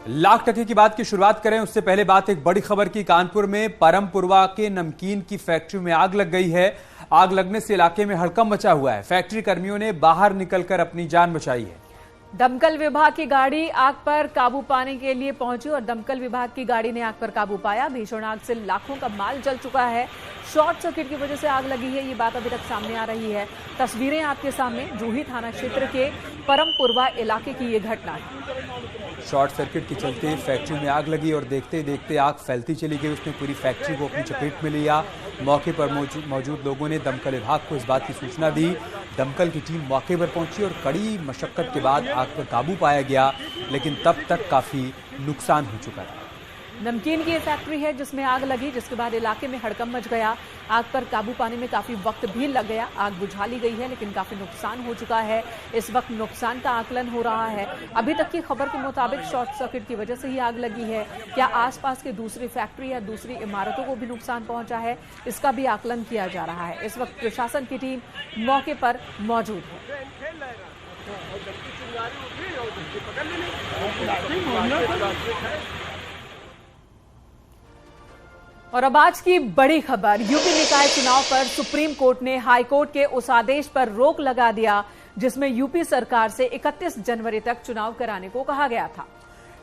लाख टके की बात की शुरुआत करें उससे पहले बात एक बड़ी खबर की। कानपुर में परमपुरवा के नमकीन की फैक्ट्री में आग लग गई है। आग लगने से इलाके में हड़कंप मचा हुआ है। फैक्ट्री कर्मियों ने बाहर निकलकर अपनी जान बचाई है। दमकल विभाग की गाड़ी आग पर काबू पाने के लिए पहुंची और दमकल विभाग की गाड़ी ने आग पर काबू पाया। भीषण आग से लाखों का माल जल चुका है। शॉर्ट सर्किट की वजह से आग लगी है, ये बात अभी तक सामने आ रही है। तस्वीरें आपके सामने, जूही थाना क्षेत्र के परमपुरवा इलाके की ये घटना है। शॉर्ट सर्किट के चलते फैक्ट्री में आग लगी और देखते देखते आग फैलती चली गई। उसने पूरी फैक्ट्री को अपनी चपेट में लिया। मौके पर मौजूद लोगों ने दमकल विभाग को इस बात की सूचना दी। दमकल की टीम मौके पर पहुंची और कड़ी मशक्कत के बाद आग पर काबू पाया गया, लेकिन तब तक काफी नुकसान हो चुका था। नमकीन की ये फैक्ट्री है जिसमें आग लगी, जिसके बाद इलाके में हड़कंप मच गया। आग पर काबू पाने में काफी वक्त भी लग गया। आग बुझा ली गई है लेकिन काफी नुकसान हो चुका है। इस वक्त नुकसान का आकलन हो रहा है। अभी तक की खबर के मुताबिक शॉर्ट सर्किट की वजह से ही आग लगी है। क्या आसपास के दूसरी फैक्ट्री या दूसरी इमारतों को भी नुकसान पहुंचा है, इसका भी आकलन किया जा रहा है। इस वक्त प्रशासन की टीम मौके पर मौजूद है। और अब आज की बड़ी खबर, यूपी निकाय चुनाव पर सुप्रीम कोर्ट ने हाई कोर्ट के उस आदेश पर रोक लगा दिया जिसमें यूपी सरकार से 31 जनवरी तक चुनाव कराने को कहा गया था।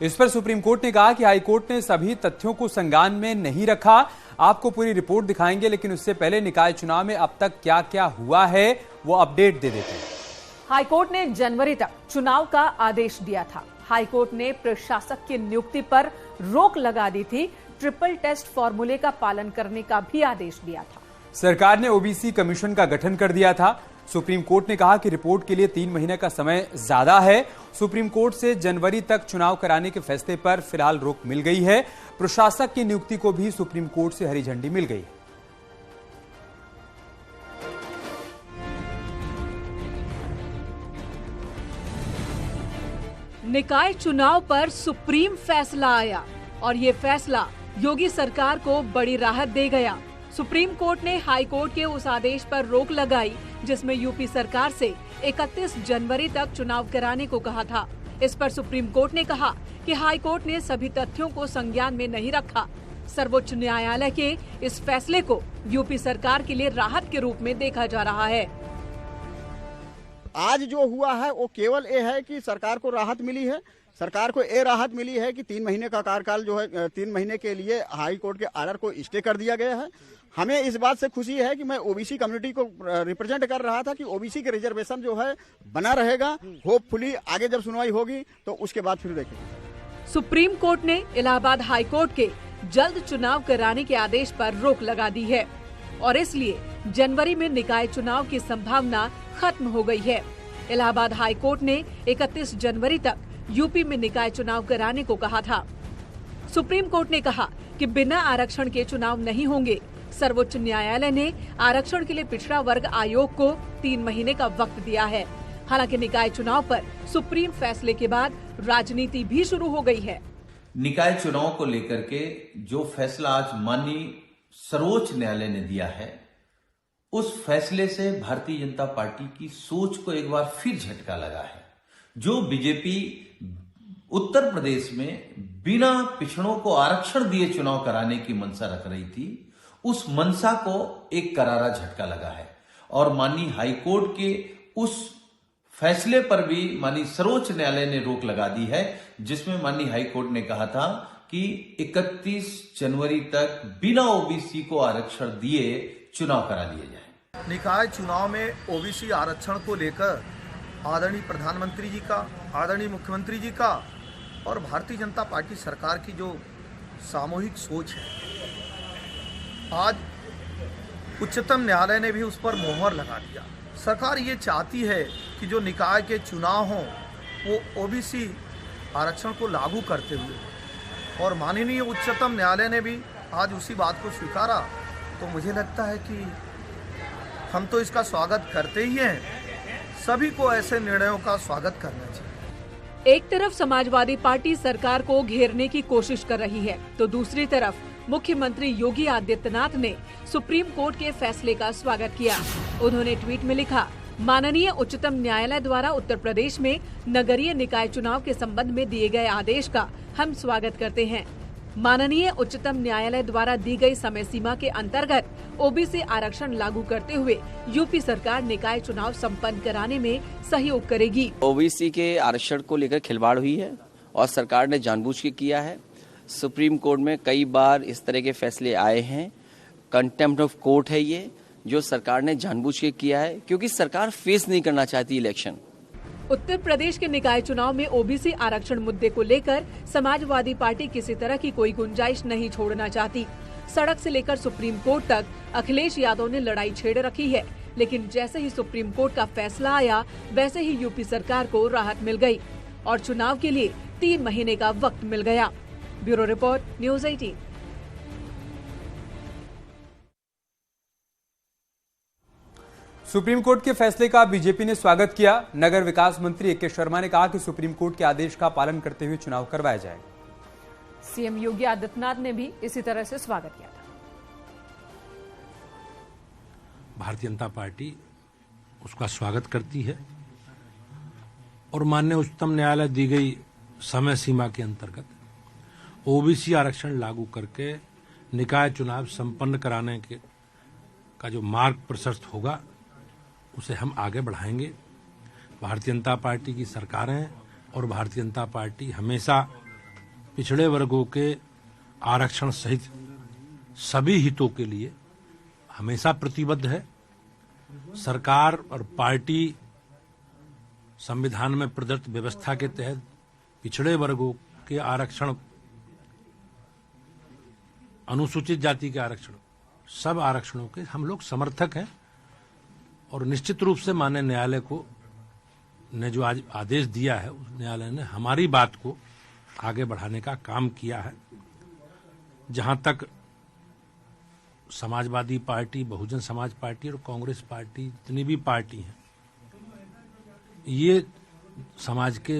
इस पर सुप्रीम कोर्ट ने कहा कि हाई कोर्ट ने सभी तथ्यों को संज्ञान में नहीं रखा। आपको पूरी रिपोर्ट दिखाएंगे, लेकिन उससे पहले निकाय चुनाव में अब तक क्या क्या हुआ है वो अपडेट दे देते हैं। हाईकोर्ट ने जनवरी तक चुनाव का आदेश दिया था। हाईकोर्ट ने प्रशासक की नियुक्ति पर रोक लगा दी थी। ट्रिपल टेस्ट फॉर्मूले का पालन करने का भी आदेश दिया था। सरकार ने ओबीसी कमीशन का गठन कर दिया था। सुप्रीम कोर्ट ने कहा कि रिपोर्ट के लिए 3 महीने का समय ज्यादा है। सुप्रीम कोर्ट से जनवरी तक चुनाव कराने के फैसले पर फिलहाल रोक मिल गई है। प्रशासक की नियुक्ति को भी सुप्रीम कोर्ट से हरी झंडी मिल गई है। निकाय चुनाव पर सुप्रीम फैसला आया और ये फैसला योगी सरकार को बड़ी राहत दे गया। सुप्रीम कोर्ट ने हाई कोर्ट के उस आदेश पर रोक लगाई जिसमें यूपी सरकार से 31 जनवरी तक चुनाव कराने को कहा था। इस पर सुप्रीम कोर्ट ने कहा कि हाई कोर्ट ने सभी तथ्यों को संज्ञान में नहीं रखा। सर्वोच्च न्यायालय के इस फैसले को यूपी सरकार के लिए राहत के रूप में देखा जा रहा है। आज जो हुआ है वो केवल ये है कि सरकार को राहत मिली है। सरकार को ये राहत मिली है कि 3 महीने का कार्यकाल जो है 3 महीने के लिए हाई कोर्ट के आर्डर को स्टे कर दिया गया है। हमें इस बात से खुशी है कि मैं ओबीसी कम्युनिटी को रिप्रेजेंट कर रहा था कि ओबीसी के रिजर्वेशन जो है बना रहेगा। होपफुली आगे जब सुनवाई होगी तो उसके बाद फिर देखेंगे। सुप्रीम कोर्ट ने इलाहाबाद हाई कोर्ट के जल्द चुनाव कराने के आदेश पर रोक लगा दी है और इसलिए जनवरी में निकाय चुनाव की संभावना खत्म हो गई है। इलाहाबाद हाई कोर्ट ने 31 जनवरी तक यूपी में निकाय चुनाव कराने को कहा था। सुप्रीम कोर्ट ने कहा कि बिना आरक्षण के चुनाव नहीं होंगे। सर्वोच्च न्यायालय ने आरक्षण के लिए पिछड़ा वर्ग आयोग को 3 महीने का वक्त दिया है। हालांकि निकाय चुनाव पर सुप्रीम फैसले के बाद राजनीति भी शुरू हो गई है। निकाय चुनाव को लेकर के जो फैसला आज माननीय सर्वोच्च न्यायालय ने दिया है, उस फैसले से भारतीय जनता पार्टी की सोच को एक बार फिर झटका लगा है। जो बीजेपी उत्तर प्रदेश में बिना पिछड़ों को आरक्षण दिए चुनाव कराने की मंशा रख रही थी, उस मंशा को एक करारा झटका लगा है और माननीय हाईकोर्ट के उस फैसले पर भी माननीय सर्वोच्च न्यायालय ने रोक लगा दी है, जिसमें माननीय हाईकोर्ट ने कहा था कि 31 जनवरी तक बिना ओबीसी को आरक्षण दिए चुनाव करा लिए जाए। निकाय चुनाव में ओबीसी आरक्षण को लेकर आदरणीय प्रधानमंत्री जी का, आदरणीय मुख्यमंत्री जी का और भारतीय जनता पार्टी सरकार की जो सामूहिक सोच है, आज उच्चतम न्यायालय ने भी उस पर मोहर लगा दिया। सरकार ये चाहती है कि जो निकाय के चुनाव हों वो ओबीसी आरक्षण को लागू करते हुए, और माननीय उच्चतम न्यायालय ने भी आज उसी बात को स्वीकारा। तो मुझे लगता है कि हम तो इसका स्वागत करते ही हैं। सभी को ऐसे निर्णयों का स्वागत करना चाहिए। एक तरफ समाजवादी पार्टी सरकार को घेरने की कोशिश कर रही है तो दूसरी तरफ मुख्यमंत्री योगी आदित्यनाथ ने सुप्रीम कोर्ट के फैसले का स्वागत किया। उन्होंने ट्वीट में लिखा, माननीय उच्चतम न्यायालय द्वारा उत्तर प्रदेश में नगरीय निकाय चुनाव के संबंध में दिए गए आदेश का हम स्वागत करते हैं। माननीय उच्चतम न्यायालय द्वारा दी गई समय सीमा के अंतर्गत ओबीसी आरक्षण लागू करते हुए यूपी सरकार निकाय चुनाव संपन्न कराने में सहयोग करेगी। ओबीसी के आरक्षण को लेकर खिलवाड़ हुई है और सरकार ने जानबूझ के किया है। सुप्रीम कोर्ट में कई बार इस तरह के फैसले आए हैं। कंटेम्प्ट ऑफ कोर्ट है ये, जो सरकार ने जानबूझ के किया है, क्योंकि सरकार फेस नहीं करना चाहती इलेक्शन। उत्तर प्रदेश के निकाय चुनाव में ओबीसी आरक्षण मुद्दे को लेकर समाजवादी पार्टी किसी तरह की कोई गुंजाइश नहीं छोड़ना चाहती। सड़क से लेकर सुप्रीम कोर्ट तक अखिलेश यादव ने लड़ाई छेड़ रखी है, लेकिन जैसे ही सुप्रीम कोर्ट का फैसला आया वैसे ही यूपी सरकार को राहत मिल गई और चुनाव के लिए 3 महीने का वक्त मिल गया। Bureau report, news 18। Supreme court के फैसले का बीजेपी ने स्वागत किया। नगर विकास मंत्री ए के शर्मा ने कहा कि सुप्रीम कोर्ट के आदेश का पालन करते हुए चुनाव करवाया जाएगा। सीएम योगी आदित्यनाथ ने भी इसी तरह से स्वागत किया था। भारतीय जनता पार्टी उसका स्वागत करती है और माननीय उच्चतम न्यायालय दी गई समय सीमा के अंतर्गत ओबीसी आरक्षण लागू करके निकाय चुनाव संपन्न कराने का जो मार्ग प्रशस्त होगा उसे हम आगे बढ़ाएंगे। भारतीय जनता पार्टी की सरकारें और भारतीय जनता पार्टी हमेशा पिछड़े वर्गों के आरक्षण सहित सभी हितों के लिए हमेशा प्रतिबद्ध है। सरकार और पार्टी संविधान में प्रदत्त व्यवस्था के तहत पिछड़े वर्गों के आरक्षण, अनुसूचित जाति के आरक्षण, सब आरक्षणों के हम लोग समर्थक हैं और निश्चित रूप से माननीय न्यायालय को ने जो आज आदेश दिया है उस न्यायालय ने हमारी बात को आगे बढ़ाने का काम किया है। जहां तक समाजवादी पार्टी, बहुजन समाज पार्टी और कांग्रेस पार्टी, जितनी भी पार्टी हैं, ये समाज के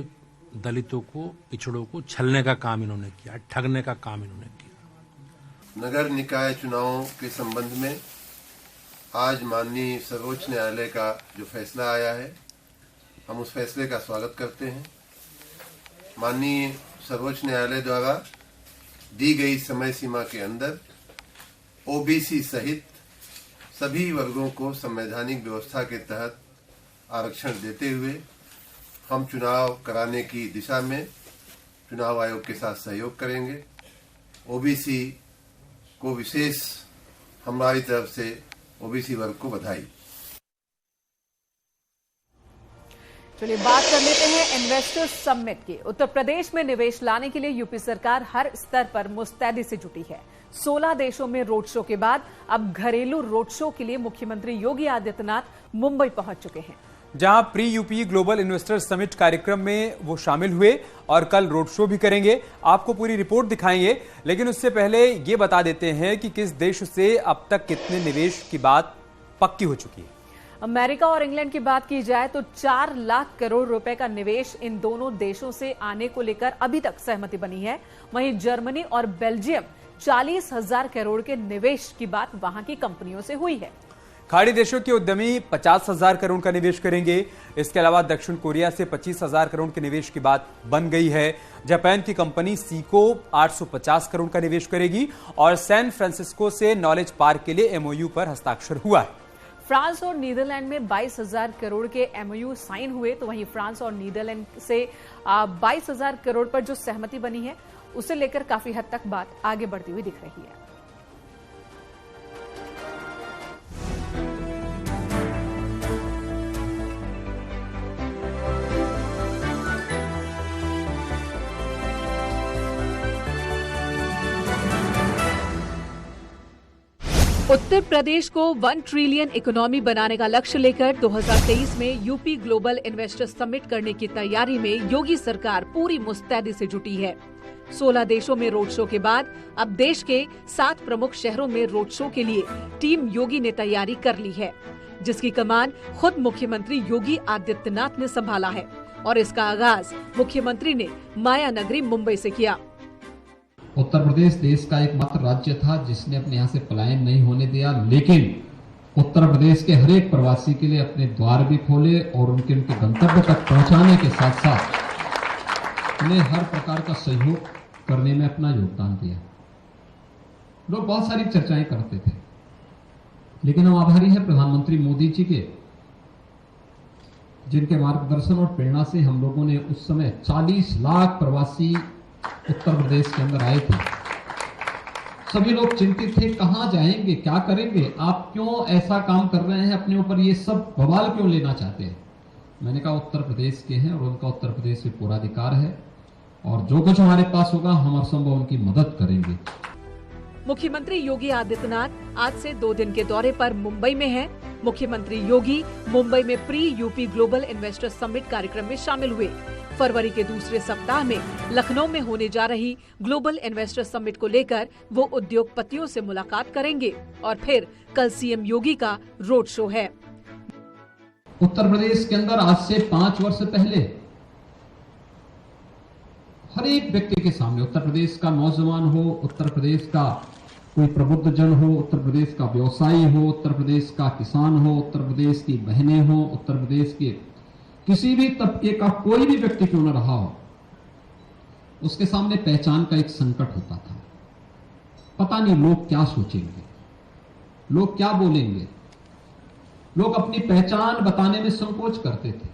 दलितों को, पिछड़ों को छलने का काम इन्होंने किया, ठगने का काम इन्होंने किया। नगर निकाय चुनावों के संबंध में आज माननीय सर्वोच्च न्यायालय का जो फैसला आया है, हम उस फैसले का स्वागत करते हैं। माननीय सर्वोच्च न्यायालय द्वारा दी गई समय सीमा के अंदर ओबीसी सहित सभी वर्गों को संवैधानिक व्यवस्था के तहत आरक्षण देते हुए हम चुनाव कराने की दिशा में चुनाव आयोग के साथ सहयोग करेंगे। ओबीसी को विशेष हमारी तरफ से ओबीसी वर्ग को बधाई। चलिए बात कर लेते हैं इन्वेस्टर्स समिट की। उत्तर प्रदेश में निवेश लाने के लिए यूपी सरकार हर स्तर पर मुस्तैदी से जुटी है। 16 देशों में रोड शो के बाद अब घरेलू रोड शो के लिए मुख्यमंत्री योगी आदित्यनाथ मुंबई पहुंच चुके हैं, जहां pre UP global investors summit कार्यक्रम में वो शामिल हुए और कल रोड शो भी करेंगे। आपको पूरी रिपोर्ट दिखाएंगे, लेकिन उससे पहले ये बता देते हैं कि किस देश से अब तक कितने निवेश की बात पक्की हो चुकी है। अमेरिका और इंग्लैंड की बात की जाए तो 4 लाख करोड़ रुपए का निवेश इन दोनों देशों से आने को लेकर अभी तक सहमति बनी है। वहीं जर्मनी और बेल्जियम 40,000 करोड़ के निवेश की बात वहां की कंपनियों से हुई है। खाड़ी देशों के उद्यमी 50,000 करोड़ का निवेश करेंगे। इसके अलावा दक्षिण कोरिया से 25,000 करोड़ के निवेश की बात बन गई है। जापान की कंपनी सीको 850 करोड़ का निवेश करेगी और सैन फ्रांसिस्को से नॉलेज पार्क के एमओयू एमओयू पर हस्ताक्षर हुआ है। फ्रांस और नीदरलैंड में 22,000 करोड़ के एमओयू साइन हुए, तो वहीं फ्रांस और नीदरलैंड से 22,000 करोड़ पर जो सहमति बनी है उसे लेकर काफी हद तक बात आगे बढ़ती हुई दिख रही है। उत्तर प्रदेश को 1 ट्रिलियन इकोनॉमी बनाने का लक्ष्य लेकर 2023 में यूपी ग्लोबल इन्वेस्टर्स समिट करने की तैयारी में योगी सरकार पूरी मुस्तैदी से जुटी है। 16 देशों में रोड शो के बाद अब देश के 7 प्रमुख शहरों में रोड शो के लिए टीम योगी ने तैयारी कर ली है, जिसकी कमान खुद मुख्यमंत्री योगी आदित्यनाथ ने संभाला है और इसका आगाज मुख्यमंत्री ने माया नगरी मुंबई से किया। उत्तर प्रदेश देश का एकमात्र राज्य था जिसने अपने यहाँ से पलायन नहीं होने दिया, लेकिन उत्तर प्रदेश के हर एक प्रवासी के लिए अपने द्वार भी खोले और उनके गंतव्य तक पहुंचाने के साथ साथ उन्हें हर प्रकार का सहयोग करने में अपना योगदान दिया। लोग बहुत सारी चर्चाएं करते थे, लेकिन हम आभारी हैं प्रधानमंत्री मोदी जी के, जिनके मार्गदर्शन और प्रेरणा से हम लोगों ने उस समय 40 लाख प्रवासी उत्तर प्रदेश के अंदर आए थे। सभी लोग चिंतित थे, कहां जाएंगे, क्या करेंगे, आप क्यों ऐसा काम कर रहे हैं, अपने ऊपर ये सब बवाल क्यों लेना चाहते हैं। मैंने कहा उत्तर प्रदेश के हैं और उनका उत्तर प्रदेश में पूरा अधिकार है, और जो कुछ हमारे पास होगा हम हर संभव उनकी मदद करेंगे। मुख्यमंत्री योगी आदित्यनाथ आज से 2 दिन के दौरे पर मुंबई में हैं। मुख्यमंत्री योगी मुंबई में pre UP global investor summit कार्यक्रम में शामिल हुए। फरवरी के दूसरे सप्ताह में लखनऊ में होने जा रही ग्लोबल इन्वेस्टर समिट को लेकर वो उद्योगपतियों से मुलाकात करेंगे और फिर कल सीएम योगी का रोड शो है। उत्तर प्रदेश के अंदर आज से 5 वर्ष पहले हर एक व्यक्ति के सामने, उत्तर प्रदेश का नौजवान हो, उत्तर प्रदेश का कोई प्रबुद्ध जन हो, उत्तर प्रदेश का व्यवसायी हो, उत्तर प्रदेश का किसान हो, उत्तर प्रदेश की बहनें हो, उत्तर प्रदेश के किसी भी तबके का कोई भी व्यक्ति क्यों न रहा हो, उसके सामने पहचान का एक संकट होता था। पता नहीं लोग क्या सोचेंगे, लोग क्या बोलेंगे, लोग अपनी पहचान बताने में संकोच करते थे।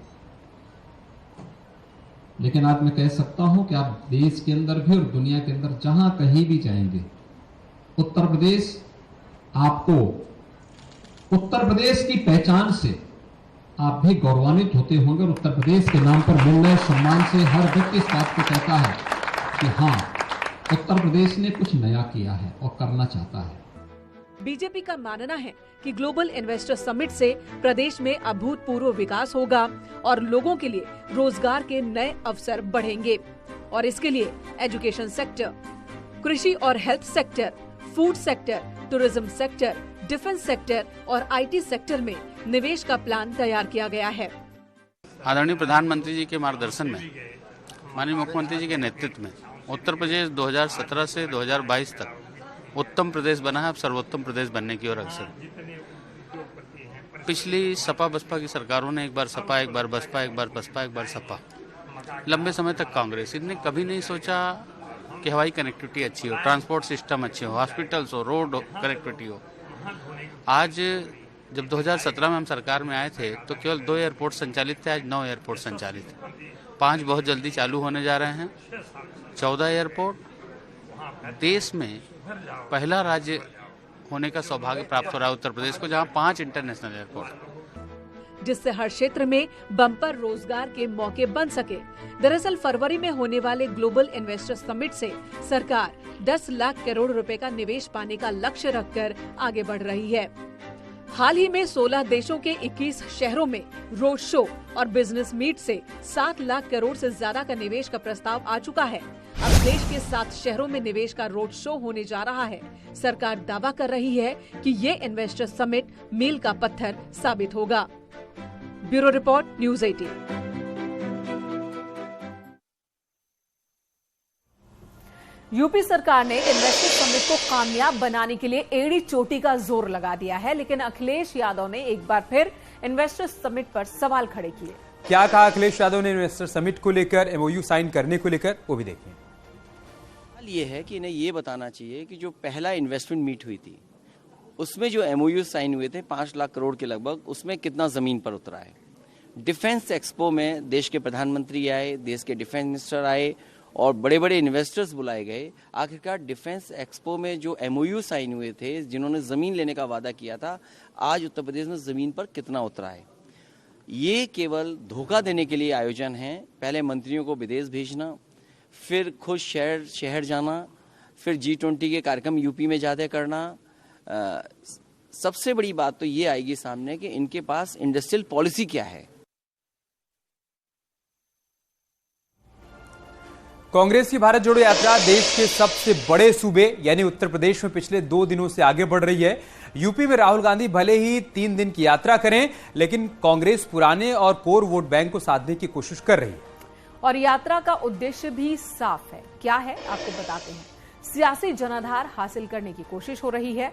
लेकिन आज मैं कह सकता हूं कि आप देश के अंदर भी और दुनिया के अंदर जहां कहीं भी जाएंगे, उत्तर प्रदेश आपको, उत्तर प्रदेश की पहचान से आप भी गौरवान्वित होते होंगे। और उत्तर प्रदेश के नाम पर मिल रहे सम्मान से हर व्यक्ति इस बात को कहता है कि हाँ, उत्तर प्रदेश ने कुछ नया किया है और करना चाहता है। बीजेपी का मानना है कि ग्लोबल इन्वेस्टर समिट से प्रदेश में अभूतपूर्व विकास होगा और लोगों के लिए रोजगार के नए अवसर बढ़ेंगे। और इसके लिए एजुकेशन सेक्टर, कृषि और health sector, food sector, tourism sector, defence sector और आईटी सेक्टर में निवेश का प्लान तैयार किया गया है। आदरणीय प्रधानमंत्री जी के मार्गदर्शन में, माननीय मुख्यमंत्री जी के नेतृत्व में उत्तर प्रदेश 2017 से 2022 तक उत्तम प्रदेश बना है। अब सर्वोत्तम प्रदेश बनने की ओर अग्रसर। पिछली सपा बसपा की सरकारों ने एक बार सपा, एक बार बसपा, एक बार बसपा, एक बार सपा, लंबे समय तक कांग्रेस, इनने कभी नहीं सोचा कि हवाई कनेक्टिविटी अच्छी हो, ट्रांसपोर्ट सिस्टम अच्छे हो, हॉस्पिटल्स हो, रोड कनेक्टिविटी हो। आज जब 2017 में हम सरकार में आए थे तो केवल 2 एयरपोर्ट संचालित थे, आज 9 एयरपोर्ट संचालित हैं। 5 बहुत जल्दी चालू होने जा रहे हैं। 14 एयरपोर्ट, देश में पहला राज्य होने का सौभाग्य प्राप्त हो रहा है उत्तर प्रदेश को, जहां 5 इंटरनेशनल एयरपोर्ट, जिससे हर क्षेत्र में बम्पर रोजगार के मौके बन सके। दरअसल फरवरी में होने वाले ग्लोबल इन्वेस्टर समिट से सरकार 10 लाख करोड़ रुपए का निवेश पाने का लक्ष्य रखकर आगे बढ़ रही है। हाल ही में 16 देशों के 21 शहरों में रोड शो और बिजनेस मीट से 7 लाख करोड़ से ज्यादा का निवेश का प्रस्ताव आ चुका है। अब देश के 7 शहरों में निवेश का रोड शो होने जा रहा है। सरकार दावा कर रही है कि ये इन्वेस्टर समिट मील का पत्थर साबित होगा। Bureau report, news 18। यूपी सरकार ने इन्वेस्टर समिट को कामयाब बनाने के लिए एड़ी चोटी का जोर लगा दिया है, लेकिन अखिलेश यादव ने एक बार फिर इन्वेस्टर समिट पर सवाल खड़े किए। क्या कहा अखिलेश यादव ने इन्वेस्टर समिट को लेकर, एमओयू साइन करने को लेकर, वो भी देखिए। सवाल ये है कि इन्हें ये बताना चाहिए कि जो पहला इन्वेस्टमेंट मीट हुई थी उसमें जो एमओयू साइन हुए थे 5 लाख करोड़ के लगभग, उसमें कितना जमीन पर उतरा है। डिफेंस एक्सपो में देश के प्रधानमंत्री आए, देश के डिफेंस मिनिस्टर आए और बड़े बड़े इन्वेस्टर्स बुलाए गए। आखिरकार डिफेंस एक्सपो में जो एमओयू साइन हुए थे, जिन्होंने जमीन लेने का वादा किया था, आज उत्तर प्रदेश में जमीन पर कितना उतरा है। ये केवल धोखा देने के लिए आयोजन है। पहले मंत्रियों को विदेश भेजना, फिर खुद शहर जाना, फिर G20 के कार्यक्रम यूपी में ज्यादा करना। सबसे बड़ी बात तो ये आएगी सामने कि इनके पास इंडस्ट्रियल पॉलिसी क्या है। कांग्रेस की भारत जोड़ो यात्रा देश के सबसे बड़े सूबे यानी उत्तर प्रदेश में पिछले 2 दिनों से आगे बढ़ रही है। यूपी में राहुल गांधी भले ही 3 दिन की यात्रा करें, लेकिन कांग्रेस पुराने और कोर वोट बैंक को साधने की कोशिश कर रही है। और यात्रा का उद्देश्य भी साफ है। क्या है, आपको बताते हैं। सियासी जनाधार हासिल करने की कोशिश हो रही है,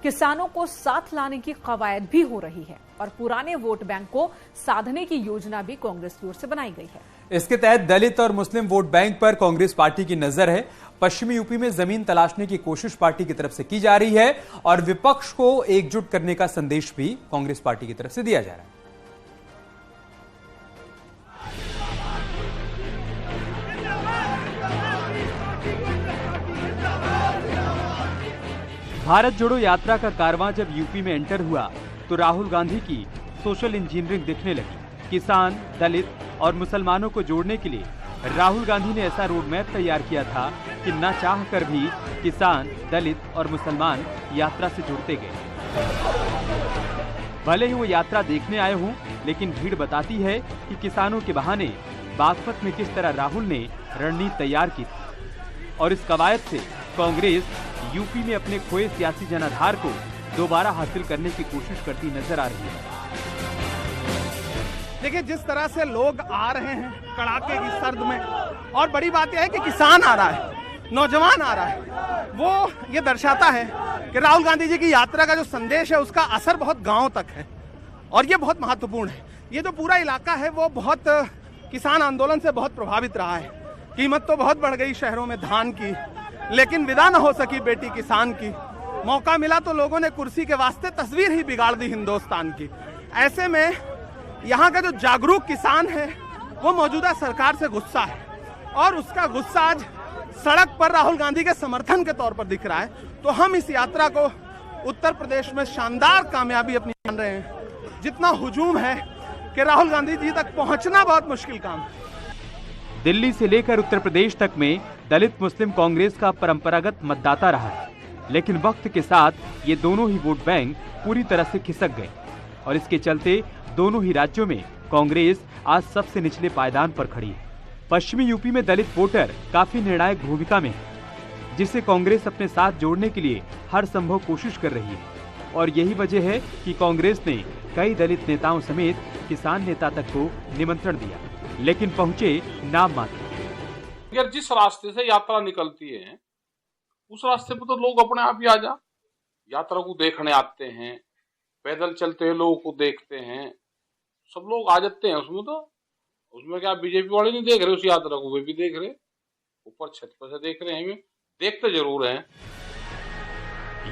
किसानों को साथ लाने की कवायद भी हो रही है और पुराने वोट बैंक को साधने की योजना भी कांग्रेस की ओर से बनाई गई है। इसके तहत दलित और मुस्लिम वोट बैंक पर कांग्रेस पार्टी की नजर है। पश्चिमी यूपी में जमीन तलाशने की कोशिश पार्टी की तरफ से की जा रही है और विपक्ष को एकजुट करने का संदेश भी कांग्रेस पार्टी की तरफ से दिया जा रहा है। भारत जोड़ो यात्रा का कारवां जब यूपी में एंटर हुआ तो राहुल गांधी की सोशल इंजीनियरिंग दिखने लगी। किसान, दलित और मुसलमानों को जोड़ने के लिए राहुल गांधी ने ऐसा रोड मैप तैयार किया था कि न चाह कर भी किसान, दलित और मुसलमान यात्रा से जुड़ते गए। भले ही वो यात्रा देखने आए हों, लेकिन भीड़ बताती है कि किसानों के बहाने बागपत में किस तरह राहुल ने रणनीति तैयार की थी और इस कवायद से कांग्रेस यूपी में अपने खोए सियासी जनाधार को दोबारा हासिल करने की कोशिश करती नजर आ रही है। देखिए, जिस तरह से लोग आ रहे हैं कड़ाके की सर्द में, और बड़ी बात यह है कि किसान आ रहा है, नौजवान आ रहा है, वो ये दर्शाता है कि राहुल गांधी जी की यात्रा का जो संदेश है उसका असर बहुत गांव तक है और ये बहुत महत्वपूर्ण है। ये जो पूरा इलाका है वो बहुत किसान आंदोलन से बहुत प्रभावित रहा है। कीमत तो बहुत बढ़ गई शहरों में धान की, लेकिन विदा न हो सकी बेटी किसान की। मौका मिला तो लोगों ने कुर्सी के वास्ते तस्वीर ही बिगाड़ दी हिंदुस्तान की। ऐसे में यहाँ का जो जागरूक किसान है वो मौजूदा सरकार से गुस्सा है और उसका गुस्सा आज सड़क पर राहुल गांधी के समर्थन के तौर पर दिख रहा है। तो हम इस यात्रा को उत्तर प्रदेश में शानदार कामयाबी अपनी मान रहे हैं। जितना हुजूम है कि राहुल गांधी जी तक पहुंचना बहुत मुश्किल काम है। दिल्ली से लेकर उत्तर प्रदेश तक में दलित मुस्लिम कांग्रेस का परंपरागत मतदाता रहा है, लेकिन वक्त के साथ ये दोनों ही वोट बैंक पूरी तरह से खिसक गए और इसके चलते दोनों ही राज्यों में कांग्रेस आज सबसे निचले पायदान पर खड़ी है। पश्चिमी यूपी में दलित वोटर काफी निर्णायक भूमिका में है, जिसे कांग्रेस अपने साथ जोड़ने के लिए हर संभव कोशिश कर रही है और यही वजह है कि कांग्रेस ने कई दलित नेताओं समेत किसान नेता तक को निमंत्रण दिया, लेकिन पहुंचे नाम मात्र। अगर जिस रास्ते से यात्रा निकलती है उस रास्ते पर तो लोग अपने आप ही आ जा यात्रा को देखने आते हैं, पैदल चलते हुए लोगों को देखते हैं, सब लोग आ जाते हैं उसमें। तो उसमें क्या बीजेपी वाले नहीं देख रहे उस यात्रा को, वे भी देख रहे, ऊपर छत पर से देख रहे हैं, देखते जरूर हैं।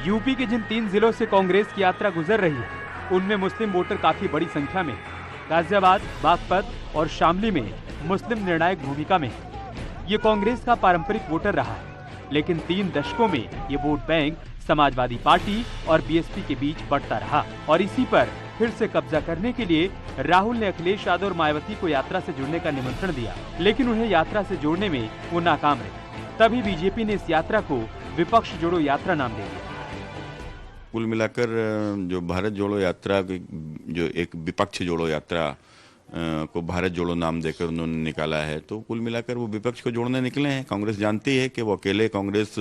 यूपी के जिन 3 जिलों से कांग्रेस की यात्रा गुजर रही है उनमें मुस्लिम वोटर काफी बड़ी संख्या में। गाजियाबाद, बागपत और शामली में मुस्लिम निर्णायक भूमिका में है। ये कांग्रेस का पारंपरिक वोटर रहा है, लेकिन 3 दशकों में ये वोट बैंक समाजवादी पार्टी और बीएसपी के बीच बढ़ता रहा और इसी पर फिर से कब्जा करने के लिए राहुल ने अखिलेश यादव और मायावती को यात्रा से जुड़ने का निमंत्रण दिया, लेकिन उन्हें यात्रा से जोड़ने में वो नाकाम रहे। तभी बीजेपी ने इस यात्रा को विपक्ष जोड़ो यात्रा नाम दे दिया। कुल मिलाकर जो भारत जोड़ो यात्रा, जो एक विपक्ष जोड़ो यात्रा को भारत जोड़ो नाम देकर उन्होंने निकाला है, तो कुल मिलाकर वो विपक्ष को जोड़ने निकले हैं। कांग्रेस जानती है कि वो अकेले कांग्रेस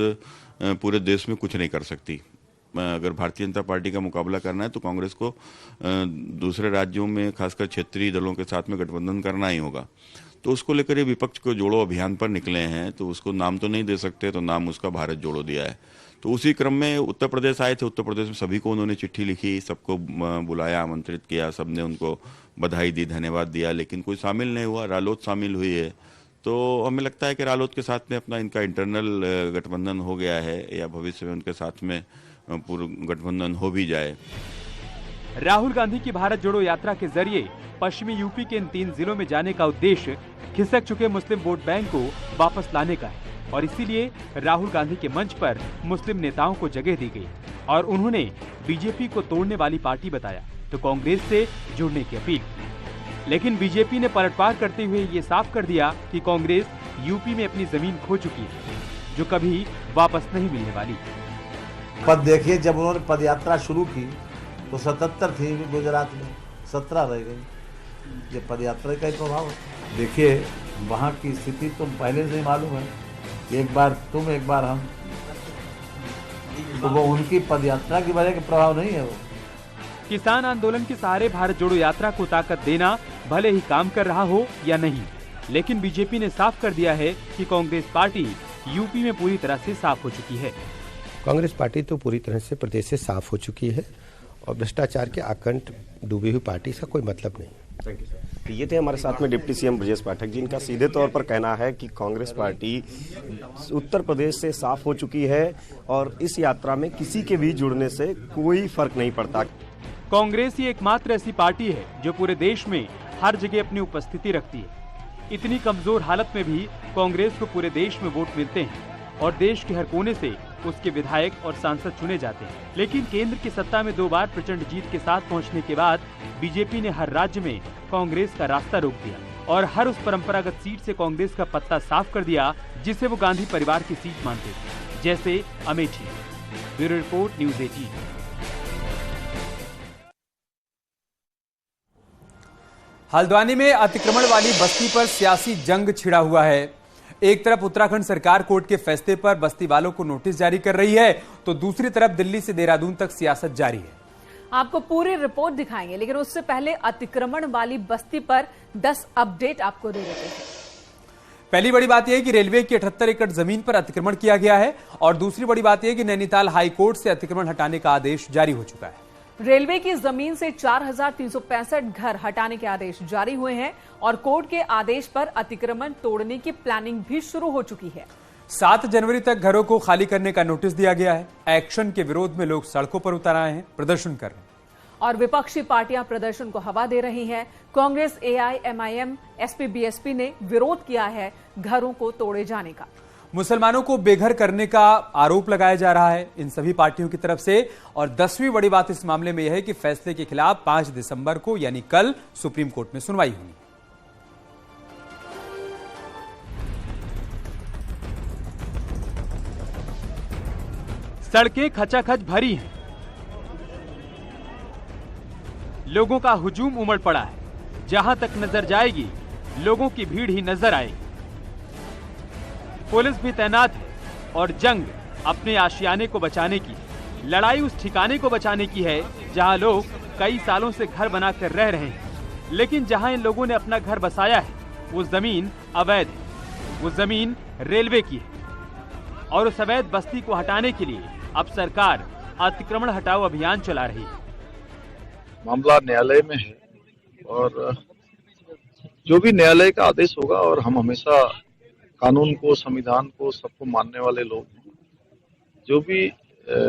पूरे देश में कुछ नहीं कर सकती। अगर भारतीय जनता पार्टी का मुकाबला करना है तो कांग्रेस को दूसरे राज्यों में खासकर क्षेत्रीय दलों के साथ में गठबंधन करना ही होगा। तो उसको लेकर ये विपक्ष को जोड़ो अभियान पर निकले हैं। तो उसको नाम तो नहीं दे सकते, तो नाम उसका भारत जोड़ो दिया है। तो उसी क्रम में उत्तर प्रदेश आए थे। उत्तर प्रदेश में सभी को उन्होंने चिट्ठी लिखी, सबको बुलाया, आमंत्रित किया, सबने उनको बधाई दी, धन्यवाद दिया, लेकिन कोई शामिल नहीं हुआ। रालोद शामिल हुई है, तो हमें लगता है कि रालोद के साथ में अपना इनका इंटरनल गठबंधन हो गया है या भविष्य में उनके साथ में पूर्ण गठबंधन हो भी जाए। राहुल गांधी की भारत जोड़ो यात्रा के जरिए पश्चिमी यूपी के इन 3 जिलों में जाने का उद्देश्य खिसक चुके मुस्लिम वोट बैंक को वापस लाने का है और इसीलिए राहुल गांधी के मंच पर मुस्लिम नेताओं को जगह दी गई और उन्होंने बीजेपी को तोड़ने वाली पार्टी बताया तो कांग्रेस से जुड़ने की अपील। लेकिन बीजेपी ने पलटवार करते हुए ये साफ कर दिया कि कांग्रेस यूपी में अपनी जमीन खो चुकी है, जो कभी वापस नहीं मिलने वाली। पद देखिए, जब उन्होंने पदयात्रा शुरू की तो 77 थी गुजरात में, 17 रह गई। ये पदयात्रा का ही प्रभाव है। देखिए, वहाँ की स्थिति तो पहले से ही मालूम है, एक बार तुम एक बार हम, तो वो उनकी पदयात्रा की वजह का प्रभाव नहीं है। वो किसान आंदोलन के सहारे भारत जोड़ो यात्रा को ताकत देना भले ही काम कर रहा हो या नहीं, लेकिन बीजेपी ने साफ कर दिया है कि कांग्रेस पार्टी यूपी में पूरी तरह से साफ हो चुकी है। कांग्रेस पार्टी तो पूरी तरह से प्रदेश से साफ हो चुकी है और भ्रष्टाचार के आकंठ डूबी हुई पार्टी से कोई मतलब नहीं। Thank you sir. तो ये थे हमारे साथ में डिप्टी सीएम ब्रजेश पाठक जी। इनका सीधे तौर पर कहना है कि कांग्रेस पार्टी उत्तर प्रदेश से साफ हो चुकी है और इस यात्रा में किसी के भी जुड़ने से कोई फर्क नहीं पड़ता। कांग्रेस ही एकमात्र ऐसी पार्टी है जो पूरे देश में हर जगह अपनी उपस्थिति रखती है। इतनी कमजोर हालत में भी कांग्रेस को पूरे देश में वोट मिलते हैं और देश के हर कोने से उसके विधायक और सांसद चुने जाते हैं। लेकिन केंद्र की सत्ता में 2 बार प्रचंड जीत के साथ पहुंचने के बाद बीजेपी ने हर राज्य में कांग्रेस का रास्ता रोक दिया और हर उस परंपरागत सीट से कांग्रेस का पत्ता साफ कर दिया जिसे वो गांधी परिवार की सीट मानते थे, जैसे Amethi. Bureau report, news 18। Haldwani में अतिक्रमण वाली बस्ती पर सियासी जंग छिड़ा हुआ है। एक तरफ उत्तराखंड सरकार कोर्ट के फैसले पर बस्ती वालों को नोटिस जारी कर रही है, तो दूसरी तरफ दिल्ली से देहरादून तक सियासत जारी है। आपको पूरी रिपोर्ट दिखाएंगे, लेकिन उससे पहले अतिक्रमण वाली बस्ती पर 10 अपडेट आपको दे देते हैं। पहली बड़ी बात यह है कि रेलवे की 78 एकड़ जमीन पर अतिक्रमण किया गया है और दूसरी बड़ी बात यह है कि नैनीताल हाई कोर्ट से अतिक्रमण हटाने का आदेश जारी हो चुका है। रेलवे की जमीन से 4365 घर हटाने के आदेश जारी हुए हैं और कोर्ट के आदेश पर अतिक्रमण तोड़ने की प्लानिंग भी शुरू हो चुकी है। 7 जनवरी तक घरों को खाली करने का नोटिस दिया गया है। एक्शन के विरोध में लोग सड़कों पर उतर आए हैं, प्रदर्शन कर रहे हैं और विपक्षी पार्टियां प्रदर्शन को हवा दे रही हैं। कांग्रेस, एआईएमआईएम, एसपी, बीएसपी ने विरोध किया है घरों को तोड़े जाने का। मुसलमानों को बेघर करने का आरोप लगाया जा रहा है इन सभी पार्टियों की तरफ से। और 10वीं बड़ी बात इस मामले में यह है कि फैसले के खिलाफ 5 दिसंबर को यानी कल सुप्रीम कोर्ट में सुनवाई होगी। सड़कें खचाखच भरी हैं, लोगों का हुजूम उमड़ पड़ा है। जहां तक नजर जाएगी लोगों की भीड़ ही नजर आएगी। पुलिस भी तैनात है और जंग अपने आशियाने को बचाने की, लड़ाई उस ठिकाने को बचाने की है जहां लोग कई सालों से घर बनाकर रह रहे हैं। लेकिन जहां इन लोगों ने अपना घर बसाया है वो जमीन अवैध है, वो जमीन रेलवे की है और उस अवैध बस्ती को हटाने के लिए अब सरकार अतिक्रमण हटाओ अभियान चला रही है। मामला न्यायालय में है और जो भी न्यायालय का आदेश होगा, और हम हमेशा कानून को, संविधान को, सबको मानने वाले लोग हैं, जो भी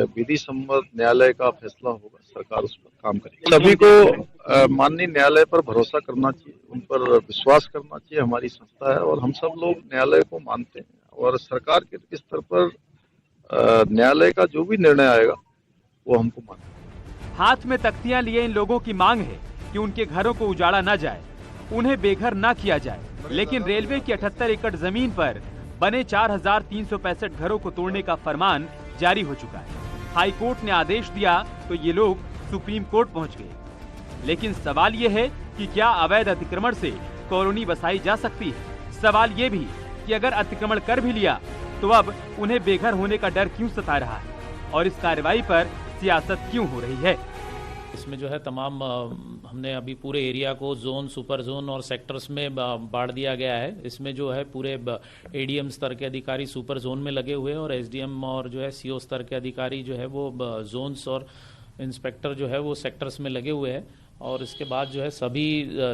विधि सम्मत न्यायालय का फैसला होगा सरकार उस पर काम करेगी। सभी को माननीय न्यायालय पर भरोसा करना चाहिए, उन पर विश्वास करना चाहिए। हमारी संस्था है और हम सब लोग न्यायालय को मानते हैं और सरकार के स्तर पर न्यायालय का जो भी निर्णय आएगा वो हमको मानना है। हाथ में तख्तियां लिए इन लोगों की मांग है कि उनके घरों को उजाड़ा न जाए, उन्हें बेघर न किया जाए। लेकिन रेलवे की 78 एकड़ जमीन पर बने 4365 घरों को तोड़ने का फरमान जारी हो चुका है। हाई कोर्ट ने आदेश दिया तो ये लोग सुप्रीम कोर्ट पहुंच गए। लेकिन सवाल ये है कि क्या अवैध अतिक्रमण से कॉलोनी बसाई जा सकती है? सवाल ये भी कि अगर अतिक्रमण कर भी लिया तो अब उन्हें बेघर होने का डर क्यों सता रहा है और इस कार्रवाई पर सियासत क्यों हो रही है? इसमें जो है तमाम हमने अभी पूरे एरिया को जोन, सुपर जोन और सेक्टर्स में बांट दिया गया है। इसमें जो है पूरे एडीएम स्तर के अधिकारी सुपर जोन में लगे हुए हैं और एसडीएम और जो है सीओ स्तर के अधिकारी जो है वो जोन्स और इंस्पेक्टर जो है वो सेक्टर्स में लगे हुए हैं। और इसके बाद जो है सभी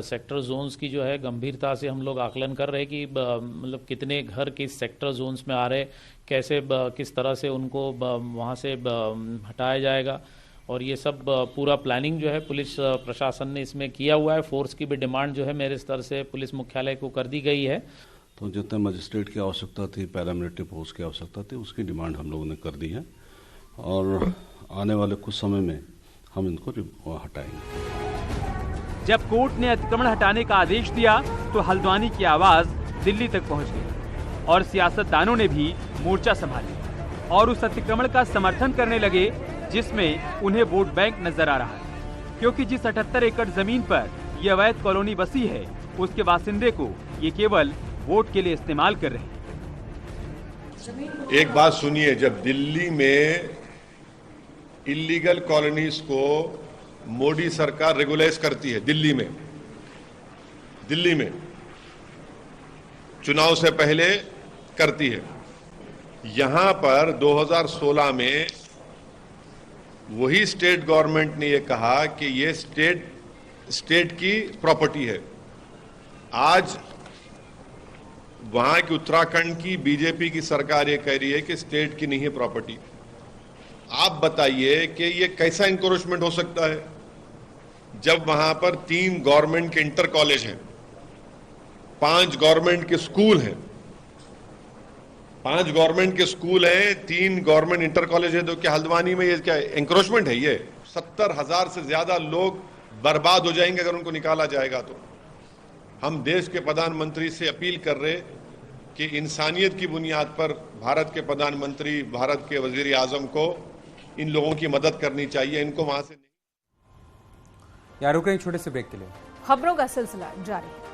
सेक्टर जोन्स की जो है गंभीरता से हम लोग आकलन कर रहे हैं कि मतलब कितने घर किस सेक्टर जोन्स में आ रहे, कैसे किस तरह से उनको वहाँ से हटाया जाएगा। और ये सब पूरा प्लानिंग जो है पुलिस प्रशासन ने इसमें किया हुआ है। फोर्स की भी डिमांड जो है मेरे स्तर से पुलिस मुख्यालय को कर दी गई है। तो जितने मजिस्ट्रेट की आवश्यकता थी, पैरामिलिट्री फोर्स की आवश्यकता थी, उसकी डिमांड हम लोगों ने कर दी है और आने वाले कुछ समय में हम इनको हटाएंगे। जब कोर्ट ने अतिक्रमण हटाने का आदेश दिया तो हल्द्वानी की आवाज दिल्ली तक पहुंच गई और सियासतदानों ने भी मोर्चा संभाल लिया और उस अतिक्रमण का समर्थन करने लगे जिसमें उन्हें वोट बैंक नजर आ रहा है। क्योंकि जिस 78 एकड़ जमीन पर ये अवैध कॉलोनी बसी है उसके बासिंदे को ये केवल वोट के लिए इस्तेमाल कर रहे हैं। एक बात सुनिए, जब दिल्ली में इलीगल कॉलोनीज को मोदी सरकार रेगुलाइज करती है, दिल्ली में चुनाव से पहले करती है, यहां पर 2016 में वही स्टेट गवर्नमेंट ने ये कहा कि ये स्टेट स्टेट की प्रॉपर्टी है। आज वहां की उत्तराखंड की बीजेपी की सरकार ये कह रही है कि स्टेट की नहीं है प्रॉपर्टी। आप बताइए कि ये कैसा इंक्रोचमेंट हो सकता है जब वहां पर 3 गवर्नमेंट के इंटर कॉलेज हैं, 5 गवर्नमेंट के स्कूल हैं, 5 गवर्नमेंट के स्कूल हैं, 3 गवर्नमेंट इंटर कॉलेज है। तो क्या हल्द्वानी में ये क्या इंक्रोचमेंट है? ये 70,000 से ज्यादा लोग बर्बाद हो जाएंगे अगर उनको निकाला जाएगा। तो हम देश के प्रधानमंत्री से अपील कर रहे कि इंसानियत की बुनियाद पर भारत के प्रधानमंत्री, भारत के वजीर आजम को इन लोगों की मदद करनी चाहिए। इनको वहां से यहाँ रुक रहे हैं छोटे से ब्रेक के लिए। खबरों का सिलसिला जारी है।